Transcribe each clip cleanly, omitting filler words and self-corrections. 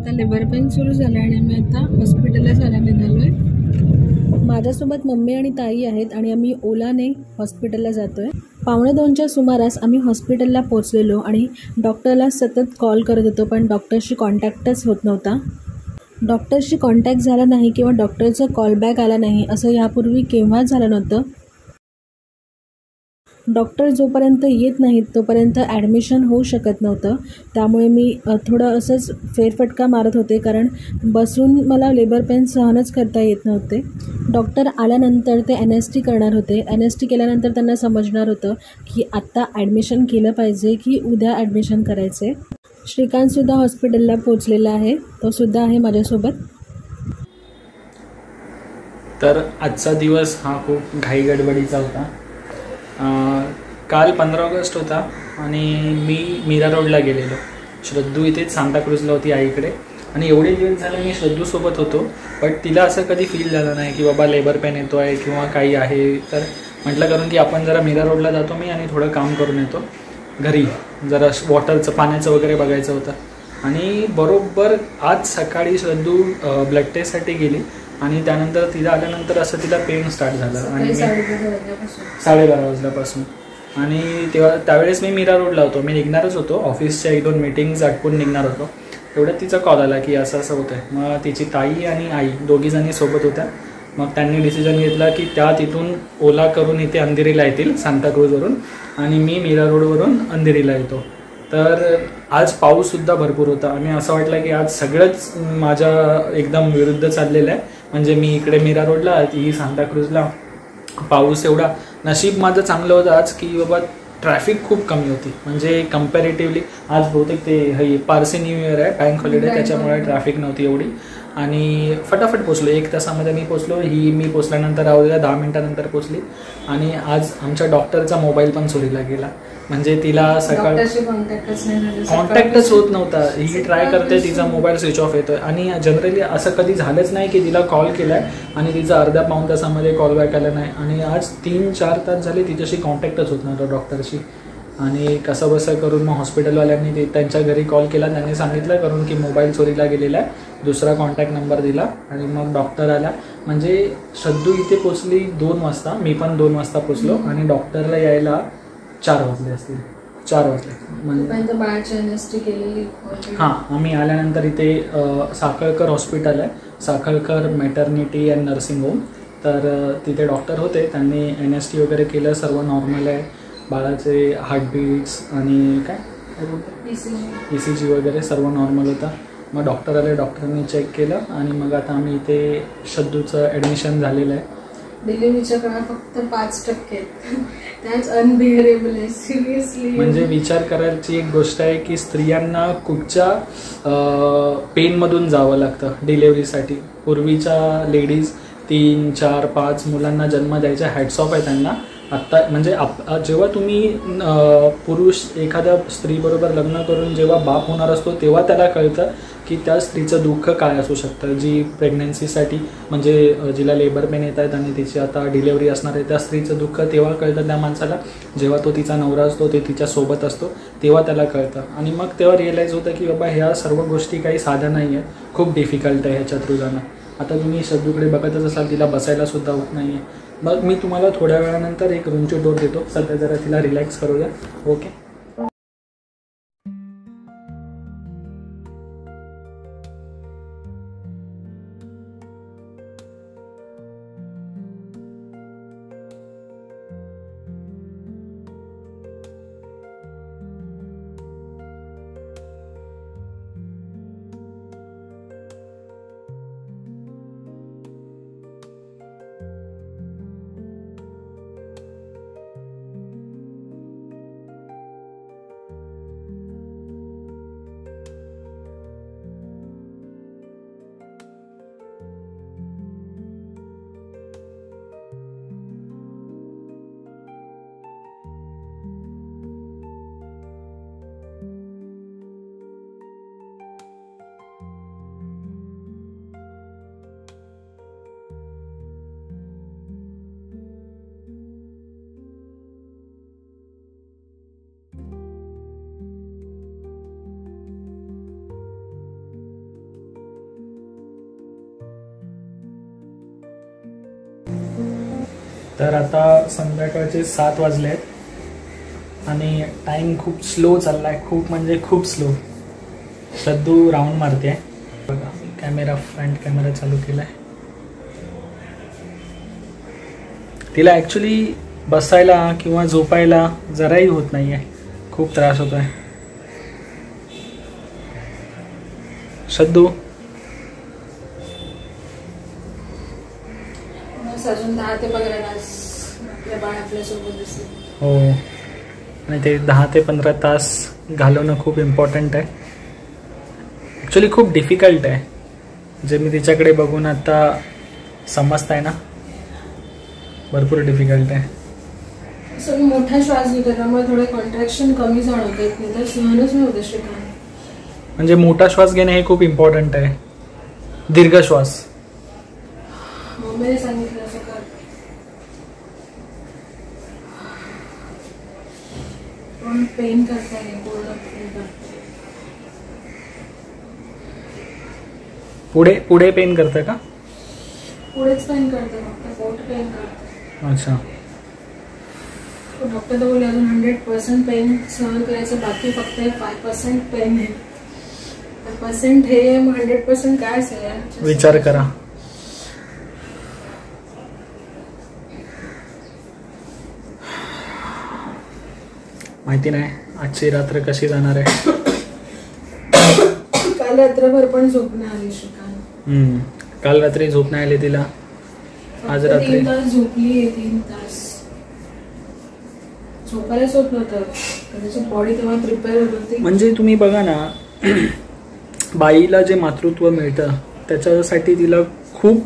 आता labour pain सुरू झालं आणि आम्ही आता हॉस्पिटलला जायला निघालोय. माझ्यासोबत मम्मी आणि ताई आहेत आणि आम्ही ओलाने हॉस्पिटलला जातोय. 1:45च्या सुमारास आम्ही हॉस्पिटलला पोहोचलेलो आणि डॉक्टरला सतत कॉल करत होतो, पण डॉक्टरशी कॉन्टॅक्टच होत नव्हता. डॉक्टरशी कॉन्टॅक्ट झाला नाही किंवा डॉक्टरचा कॉलबॅक आला नाही असं यापूर्वी केव्हाच झालं नव्हतं. डॉक्टर जोपर्यंत येत नाहीत तोपर्यंत ॲडमिशन होऊ शकत नव्हतं. त्यामुळे मी थोडं असंच फेरफटका मारत होते, कारण बसून मला लेबर पेन सहनच करता येत नव्हते. डॉक्टर आल्यानंतर ते NST करणार होते. NST केल्यानंतर त्यांना समजणार होतं की आत्ता ॲडमिशन केलं पाहिजे की उद्या ॲडमिशन करायचे. श्रीकांतसुद्धा हॉस्पिटलला पोचलेला आहे, तोसुद्धा आहे माझ्यासोबत. तर आजचा दिवस हा खूप घाईगडबडीचा होता. काल 15 ऑगस्ट होता आणि मी मीरा रोडला गेलेलो. श्रद्धू इथेच सांताक्रूजला होती आईकडे आणि एवढे दिवस झाले मी श्रद्धूसोबत होतो, बट तिला असं कधी फील झालं नाही की बाबा लेबर पेन येतो आहे किंवा काही आहे. तर म्हटलं करून की आपण जरा मीरा रोडला जातो मी आणि थोडं काम करून येतो घरी, जरा वॉटरचं पाण्याचं वगैरे बघायचं होतं. आणि बरोबर आज सकाळी श्रद्धू ब्लड टेस्टसाठी गेली आणि त्यानंतर तिला आल्यानंतर असं तिला पेन स्टार्ट झालं आणि 12:30 वाजल्यापासून. आणि त्यावेळेस मी मीरा रोडला होतो. मी निघणारच होतो, ऑफिसच्या 1-2 मीटिंग्स आटपून निघणार होतो. तेवढ्यात तिचा कॉल आला की असं असं होतं आहे. मग तिची ताई आणि आई दोघीजणी सोबत होत्या. मग त्यांनी डिसिजन घेतला की त्या तिथून ओला करून इथे अंधेरीला येतील सांताक्रूजवरून आणि मी मीरा रोडवरून अंधेरीला येतो. तर आज पाऊससुद्धा भरपूर होता आणि असं वाटलं की आज सगळंच माझ्या एकदम विरुद्ध चाललेलं आहे. म्हणजे मी इकडे मीरा रोडला, ती सांताक्रूजला. पाऊस एवढा, नशीब माझं चांगलं होतं आज की बाबा ट्रॅफिक खूप कमी होती. म्हणजे कम्पॅरेटिव्हली आज बहुतेक ते पारसी न्यू इयर आहे, बँक हॉलिडे, त्याच्यामुळे ट्रॅफिक नव्हती एवढी आणि फटाफट पोचलो. 1 तासामध्ये मी पोचलो. मी पोचल्यानंतर 10 मिनिटानंतर पोचली. आणि आज आमच्या डॉक्टरचा मोबाईल पण चोरीला गेला. म्हणजे तिला सकाळ कॉन्टॅक्टच होत नव्हता. ही ट्राय करते, तिचा मोबाईल स्विच ऑफ येतोय. आणि जनरली असं कधी झालंच नाही की तिला कॉल केलाय आणि तिचा अर्ध्या-पाऊण तासामध्ये कॉल बॅक आला नाही. आणि आज 3-4 तास झाले तिच्याशी कॉन्टॅक्टच होत नव्हता डॉक्टरशी. आणि कसं बसं करून मग हॉस्पिटलवाल्यांनी त्यांच्या घरी कॉल केला. त्यांनी सांगितलं करून की मोबाईल चोरीला गेलेला आहे, दुसरा कॉन्टॅक्ट नंबर दिला. आणि मग डॉक्टर आला. म्हणजे श्रद्धू इथे पोचली 2 वाजता, मी पण 2 वाजता पोचलो आणि डॉक्टरला यायला 4 वाजले असतील. 4 वाजले म्हणजे बाळाची NST केलेली. हां, आम्ही आल्यानंतर इथे साखळकर हॉस्पिटल आहे, Sakhalkar maternity and nursing home. तर तिथे डॉक्टर होते, त्यांनी NST वगैरे केलं, सर्व नॉर्मल आहे. बाळाचे हार्टबीट्स आणि काय ECG वगैरे सर्व नॉर्मल होता. मग डॉक्टर आले, डॉक्टरांनी चेक केलं आणि मग आता आम्ही इथे श्रद्धूचं ॲडमिशन झालेलं आहे. डिलिव्हरीच्या काळात फक्त 5% त्याच अनबिअरेबल आहे सिरियसली. म्हणजे विचार करायची एक गोष्ट आहे की स्त्रियांना कुठच्या पेनमधून जावं लागतं डिलेव्हरीसाठी. पूर्वीच्या लेडीज 3, 4, 5 मुलांना जन्म द्यायच्या, हॅट्स ऑफ आहे त्यांना. आत्ता म्हणजे जेव्हा तुम्ही पुरुष एखाद्या स्त्रीबरोबर लग्न करून जेव्हा बाप होणार असतो तेव्हा त्याला कळतं की त्या स्त्रीचं दुःख काय असू शकतं. जी प्रेग्नन्सीसाठी म्हणजे जिला लेबर पेन येत आहेत आणि तिची आता डिलेव्हरी असणार आहे, त्या स्त्रीचं दुःख तेव्हा कळतं त्या माणसाला जेव्हा तो तिचा नवरा असतो, ते तिच्यासोबत असतो, तेव्हा त्याला कळतं. आणि मग तेव्हा रिअलाईज होतं की बाबा ह्या सर्व गोष्टी काही साध्या नाही आहेत, खूप डिफिकल्ट आहे ह्याच्या थ्रू जाणं. आता तुम्ही श्रद्धूकडे बघतच असाल, तिला बसायलासुद्धा होत नाही आहे. मग मी तुम्हाला थोड्या वेळानंतर एक रूमची डोर देतो. सध्या जरा तिला रिलॅक्स करूया. ओके. तर आता संध्याकाळचे 7 वाजले आहेत आणि टाईम खूप स्लो चालला आहे, खूप म्हणजे खूप स्लो. श्रद्धू राऊंड मारते आहे बघा. कॅमेरा फ्रंट कॅमेरा चालू केला आहे. तिला ॲक्च्युली बसायला किंवा झोपायला जराही होत नाही आहे, खूप त्रास होतो आहे. श्रद्धू अजून 10 ते 15 तास आपल्या बाळ आपल्यासोबत दिसते. हो, आणि ते 10 ते 15 तास घालवणं खूप इम्पॉर्टंट आहे. ॲक्च्युली खूप डिफिकल्ट आहे, जे मी तिच्याकडे बघून आता समजत आहे ना, भरपूर डिफिकल्ट आहे. असं मोठा श्वास घेतो त्यामुळे थोडे कॉन्ट्रॅक्शन कमी जाणवते, नाही तर सहनच नाही होते श्रीकांत. म्हणजे मोठा श्वास घेणे हे खूप इम्पॉर्टंट आहे. दीर्घ श्वास मम्मीने सांगितलं असं कर. पण पेन करता आहे, पूर्ण पेन करते. पुढे पुढे पेन करतं का? पुढेच पेन करते, फक्त पोट पेन करते. अच्छा. डॉक्टर तर बोलले अजून 100% पेन सहन करायचं, बाकी फक्त 5% पेन आहे. 5% हे 100% काय असेल विचार करा. माहिती नाही आजची रात्र कशी जाणार आहे. काल रात्रभर पण झोप नाही आली श्रीकांत. काल रात्री झोप नाही आली तिला. आज रात्री 3 तास झोपली आहे. 3 तास झोपायलाच होत नव्हतं, त्याची बॉडी तेव्हा प्रिपेअर होत होती. म्हणजे तुम्ही बघा ना, बाईला जे मातृत्व मिळतं त्याच्यासाठी तिला खूप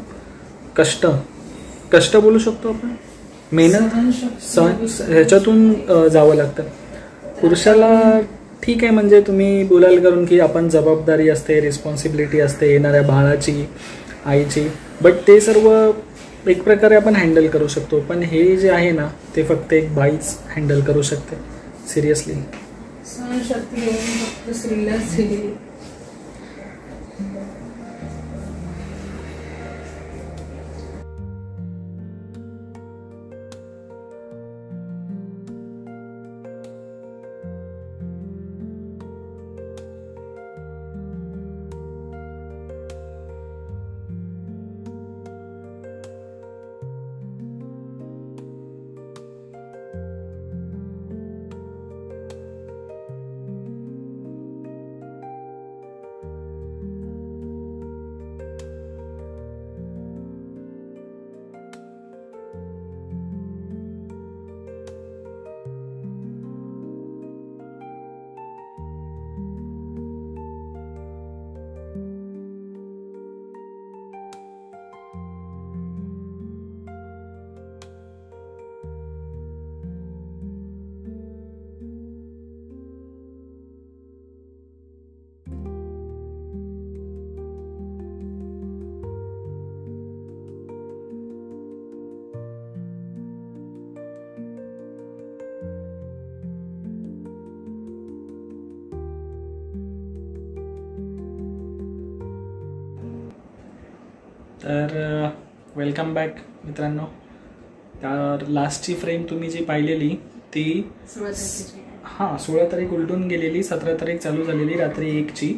कष्ट बोलू शकतो आपण, मेहनत ह्याच्यातून जावं लागतं. पुरुषाला ठीक आहे, म्हणजे तुम्ही बोलाल करून की आपण जबाबदारी असते, रिस्पॉन्सिबिलिटी असते येणाऱ्या बाळाची, आईची, बट ते सर्व एक प्रकारे आपण हँडल करू शकतो. पण हे जे आहे ना, ते फक्त एक बाईच हँडल करू शकते. सिरियसली सहनशक्ती फक्त स्त्रीलाच दिली. तर वेलकम बॅक मित्रांनो. तर लास्टची फ्रेम तुम्ही जी पाहिलेली ती 16 तारीख उलटून गेलेली, 17 तारीख चालू झालेली रात्री 1ची.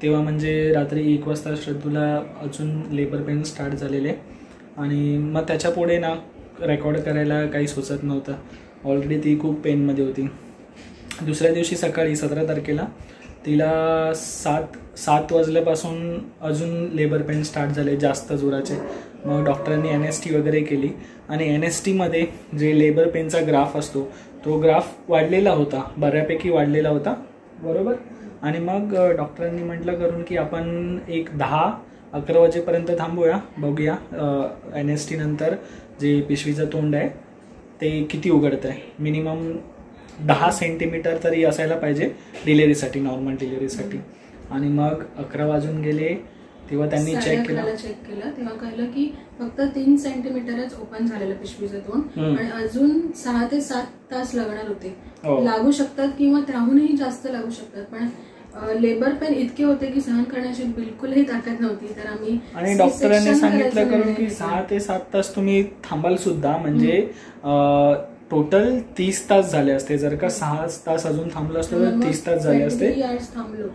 तेव्हा म्हणजे रात्री 1 वाजता श्रद्धूला अजून लेबर पेन स्टार्ट झालेले आणि मग त्याच्या पुढे ना रेकॉर्ड करायला काही सुचत नव्हतं. ऑलरेडी ती खूप पेनमध्ये होती. दुसऱ्या दिवशी सकाळी 17 तारखेला तिला 7 वाजल्यापासून अजून लेबर पेन स्टार्ट झाले जास्त जोराचे. मग डॉक्टरांनी NST वगैरे केली आणि NSTमध्ये जे लेबर पेनचा ग्राफ असतो तो ग्राफ वाढलेला होता, बऱ्यापैकी वाढलेला होता, बरोबर. आणि मग डॉक्टरांनी म्हटलं करून की आपण एक 10-11 वाजेपर्यंत थांबूया, बघूया NST नंतर जे पिशवीचं तोंड आहे ते किती उघडतं आहे. मिनिमम 10 सेंटीमीटर तरी असायला पाहिजे डिलिव्हरीसाठी, नॉर्मल डिलिव्हरीसाठी. आणि मग 11 वाजून गेले तेव्हा त्यांनी चेक केलं तेव्हा कळलं की फक्त 3 सेंटीमीटरच ओपन झालेलं पिशवीचं तोंड आणि अजून 6 ते 7 तास लागणार होते. लागू शकतात किंवा त्याहूनही जास्त लागू शकतात, पण लेबर पेन इतके होते की सहन करण्याची बिलकुलही ताकद नव्हती. तर आम्ही आणि डॉक्टरांनी सांगितलं करून की 6 ते 7 तास तुम्ही थांबाल सुद्धा, म्हणजे टोटल 30 तास झाले असते. जर का 6 तास अजून थांबलो असतो तर 30 तास झाले असते.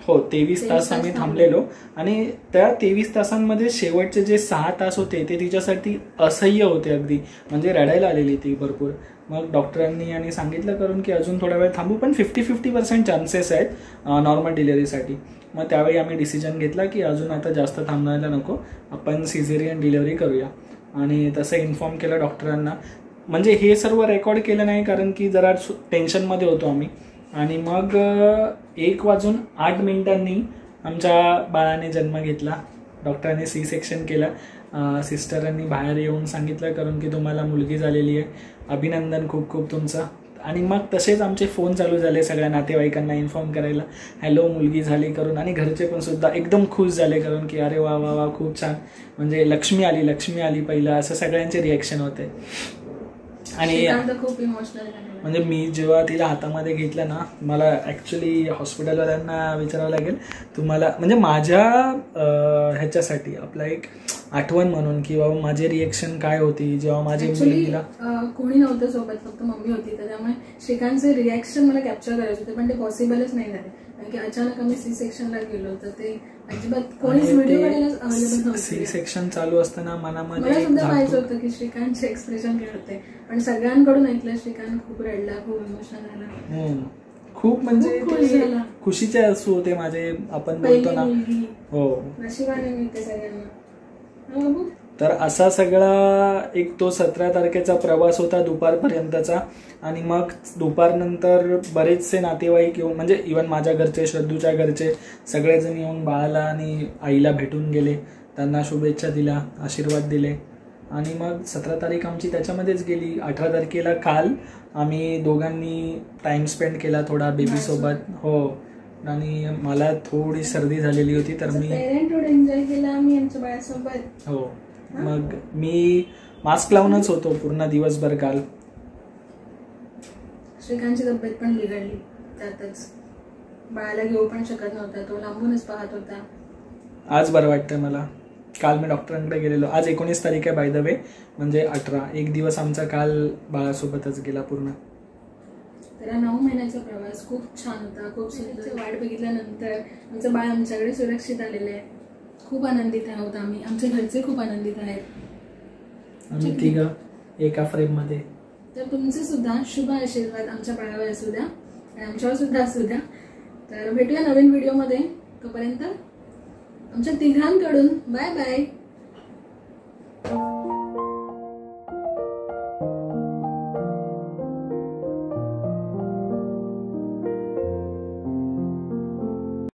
हो, 23 तास आम्ही थांबलेलो. आणि त्या 23 तासांमध्ये शेवटचे जे 6 तास होते ते तिच्यासाठी असह्य होते अगदी, म्हणजे रडायला आलेली ती भरपूर. मग डॉक्टरांनी आणि सांगितलं करून की अजून थोडा वेळ थांबू, पण 50-50% चान्सेस आहेत नॉर्मल डिलिव्हरीसाठी. मग त्यावेळी आम्ही डिसिजन घेतला की अजून आता जास्त थांबायला नको, आपण सिझेरियन डिलिव्हरी करूया. आणि तसं इन्फॉर्म केलं डॉक्टरांना. म्हणजे हे सर्व रेकॉर्ड केलं नाही कारण की जरा टेन्शनमध्ये होतो आम्ही. आणि मग 1:08 आमच्या बाळाने जन्म घेतला. डॉक्टरांनी सी सेक्शन केलं. सिस्टरांनी बाहेर येऊन सांगितलं करून की तुम्हाला मुलगी झालेली आहे, अभिनंदन खूप खूप तुमचं. आणि मग तसेच आमचे फोन चालू झाले सगळ्या नातेवाईकांना इन्फॉर्म करायला, हॅलो मुलगी झाली करून. आणि घरचे पण सुद्धा एकदम खुश झाले करून की अरे वा वा वा खूप छान, म्हणजे लक्ष्मी आली पहिलं, असं सगळ्यांचे रिॲक्शन होते. आणि खूप इमोशनल, म्हणजे मी जेव्हा तिला हातामध्ये घेतलं ना, मला ॲक्च्युली हॉस्पिटलवाल्यांना विचारावं लागेल तुम्हाला, म्हणजे माझ्या ह्याच्यासाठी आपला एक आठवण म्हणून की बाबा माझे रिएक्शन काय होती जेव्हा माझी मुलीला. कोणी नव्हतं सोबत, फक्त मम्मी होती. तर त्यामुळे श्रीकांतचे रिॲक्शन मला कॅप्चर करायचे होते, पण ते पॉसिबलच नाही झाले कारण की अचानक आम्ही सी सेक्शनला गेलो तर ते अजिबात कोणीच व्हिडिओ काढायला अवेलेबल नव्हतं. सी सेक्शन चालू असताना मनामध्ये मला सुद्धा पाहायचं होतं की श्रीकांतचे एक्सप्रेशन काय होते, पण सगळ्यांकडून ऐकलं श्रीकांत खूप रडला, खूप इमोशनल झाला, खूप म्हणजे खुशीचे असू होते माझे, आपण बोलतो ना. हो, नशिबाने मिळते सगळ्यांना. तर असा सगळा एक तो 17 तारखेचा प्रवास होता दुपारपर्यंतचा. आणि मग दुपारनंतर बरेचसे नातेवाईक येऊन, म्हणजे इवन माझ्या घरचे, श्रद्धूच्या घरचे सगळेजण येऊन बाळाला आणि आईला भेटून गेले, त्यांना शुभेच्छा दिल्या, आशीर्वाद दिले. आणि मग 17 तारीख आमची त्याच्यामध्येच गेली. 18 तारखेला काल आम्ही दोघांनी टाइम स्पेंड केला थोडा बेबीसोबत. हो, आणि मला थोडी सर्दी झालेली होती तर मी एन्जॉय केला आम्ही आमच्या बाळासोबत. हो, मग मी मास्क लावूनच होतो पूर्ण दिवसभर काल. श्रीकांतची तब्येत पण बिघडली त्यातच, बाळाला घेऊ पण शकत नव्हता, तो लांबूनच पाहत होता. आज बरं वाटतंय मला. काल मी डॉक्टरांकडे गेलेलो. आज 19 तारीख आहे बाय द वे, म्हणजे 18. एक दिवस आमचा काल बाळासोबतच गेला पूर्ण. त्याला 9 महिन्याचा प्रवास खूप छान होता, खूप सुंदर. वाट बघितल्यानंतर आमचं बाळ आमच्याकडे सुरक्षित आलेलं आहे. खूप आनंदित आहोत आम्ही, आमचे घरचे खूप आनंदित आहेत. आम्ही तिघं एका फ्रेममध्ये. तर तुमचे सुद्धा शुभ आशीर्वाद आमच्या बाळावर असू द्या आणि आमच्यावर सुद्धा असू द्या. तर भेटूया नवीन व्हिडिओमध्ये. तोपर्यंत आमच्या तिघांकडून बाय बाय.